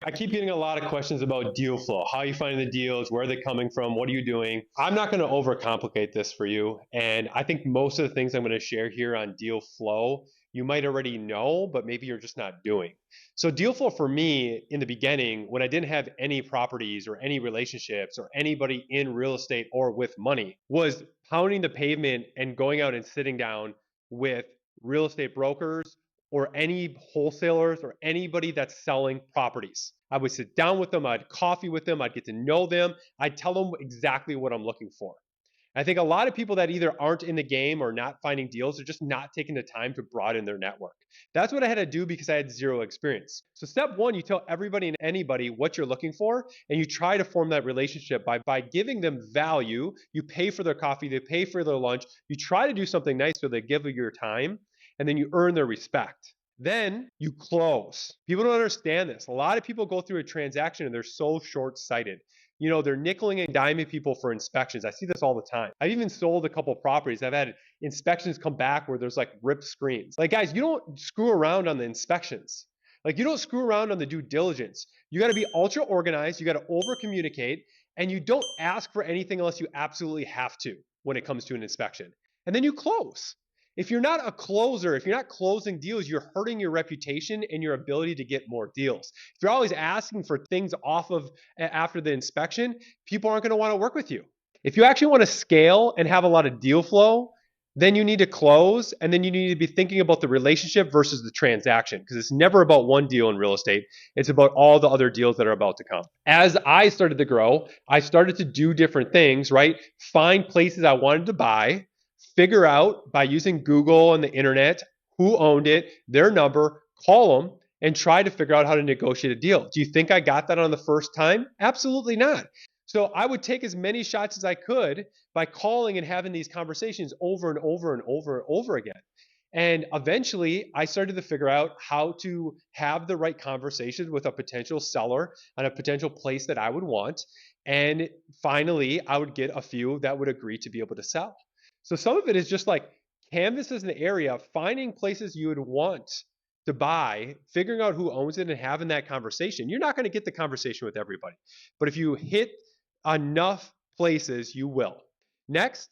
I keep getting a lot of questions about deal flow. How are you finding the deals? Where are they coming from? What are you doing? I'm not going to overcomplicate this for you. And I think most of the things I'm going to share here on deal flow, you might already know, but maybe you're just not doing. So, deal flow for me in the beginning, when I didn't have any properties or any relationships or anybody in real estate or with money, was pounding the pavement and going out and sitting down with real estate brokers or any wholesalers or anybody that's selling properties. I would sit down with them, I'd coffee with them, I'd get to know them, I'd tell them exactly what I'm looking for. I think a lot of people that either aren't in the game or not finding deals are just not taking the time to broaden their network. That's what I had to do because I had zero experience. So, step one, you tell everybody and anybody what you're looking for, and you try to form that relationship by giving them value. You pay for their coffee, they pay for their lunch. You try to do something nice so they give you your time, and then you earn their respect. Then you close. People don't understand this. A lot of people go through a transaction and they're so short sighted. They're nickeling and diming people for inspections. I see this all the time. I've even sold a couple properties. I've had inspections come back where there's like ripped screens. Like, guys, you don't screw around on the inspections. Like, you don't screw around on the due diligence. You got to be ultra organized. You got to over communicate, and you don't ask for anything unless you absolutely have to when it comes to an inspection. And then you close. If you're not a closer, if you're not closing deals, you're hurting your reputation and your ability to get more deals. If you're always asking for things off of after the inspection, people aren't going to want to work with you. If you actually want to scale and have a lot of deal flow, then you need to close, and then you need to be thinking about the relationship versus the transaction, because it's never about one deal in real estate. It's about all the other deals that are about to come. As I started to grow, I started to do different things, right? Find places I wanted to buy, figure out by using Google and the internet who owned it, their number, call them, and try to figure out how to negotiate a deal. Do you think I got that on the first time? Absolutely not. So I would take as many shots as I could by calling and having these conversations over and over and over and over again. And eventually, I started to figure out how to have the right conversations with a potential seller on a potential place that I would want. And finally, I would get a few that would agree to be able to sell. So some of it is just like Canvas is an area, finding places you would want to buy, figuring out who owns it and having that conversation. You're not going to get the conversation with everybody, but if you hit enough places, you will. Next,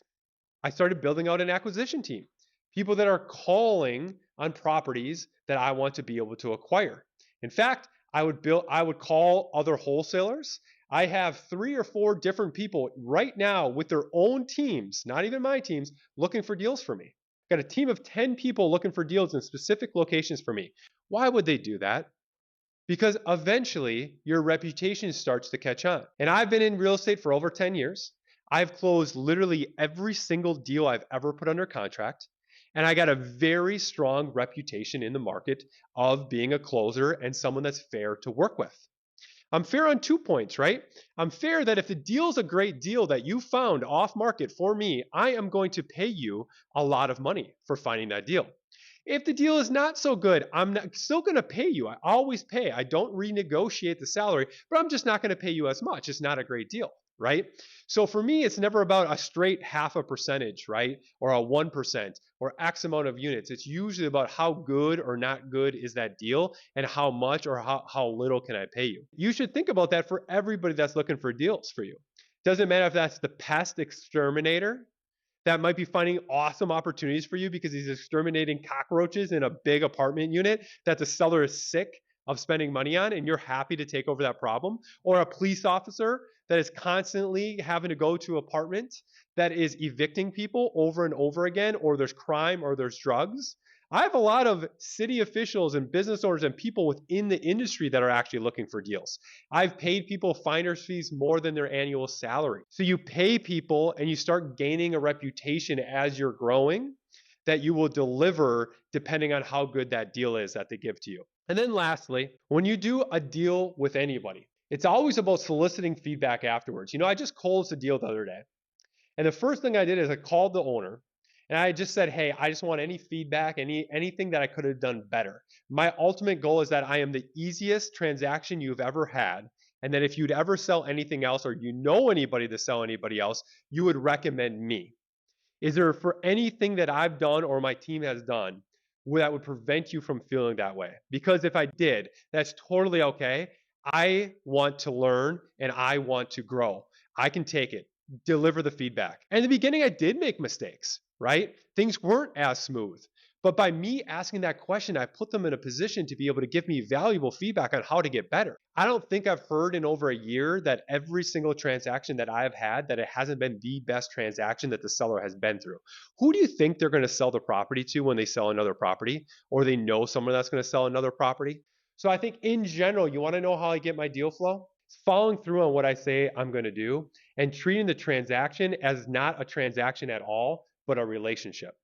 I started building out an acquisition team, people that are calling on properties that I want to be able to acquire. In fact, I would call other wholesalers. I have 3 or 4 different people right now with their own teams, not even my teams, looking for deals for me. I've got a team of 10 people looking for deals in specific locations for me. Why would they do that? Because eventually your reputation starts to catch on. And I've been in real estate for over 10 years. I've closed literally every single deal I've ever put under contract. And I got a very strong reputation in the market of being a closer and someone that's fair to work with. I'm fair on 2 points, right? I'm fair that if the deal's a great deal that you found off market for me, I am going to pay you a lot of money for finding that deal. If the deal is not so good, still going to pay you. I always pay. I don't renegotiate the salary, but I'm just not going to pay you as much. It's not a great deal, right? So for me, it's never about a straight half a percentage, right? Or a 1% or X amount of units. It's usually about how good or not good is that deal and how much or how little can I pay you. You should think about that for everybody that's looking for deals for you. Doesn't matter if that's the pest exterminator that might be finding awesome opportunities for you because he's exterminating cockroaches in a big apartment unit that the seller is sick of spending money on, and you're happy to take over that problem, or a police officer that is constantly having to go to apartments that is evicting people over and over again, or there's crime or there's drugs. I have a lot of city officials and business owners and people within the industry that are actually looking for deals. I've paid people finder's fees more than their annual salary. So you pay people and you start gaining a reputation as you're growing that you will deliver depending on how good that deal is that they give to you. And then lastly, when you do a deal with anybody, it's always about soliciting feedback afterwards. I just closed a deal the other day. And the first thing I did is I called the owner and I just said, hey, I just want any feedback, anything that I could have done better. My ultimate goal is that I am the easiest transaction you've ever had. And that if you'd ever sell anything else or you know anybody to sell anybody else, you would recommend me. Is there for anything that I've done or my team has done that would prevent you from feeling that way? Because if I did, that's totally okay. I want to learn and I want to grow. I can take it, deliver the feedback. And in the beginning, I did make mistakes, right? Things weren't as smooth. But by me asking that question, I put them in a position to be able to give me valuable feedback on how to get better. I don't think I've heard in over a year that every single transaction that I have had that it hasn't been the best transaction that the seller has been through. Who do you think they're going to sell the property to when they sell another property, or they know someone that's going to sell another property? So I think in general, you want to know how I get my deal flow? It's following through on what I say I'm going to do and treating the transaction as not a transaction at all, but a relationship.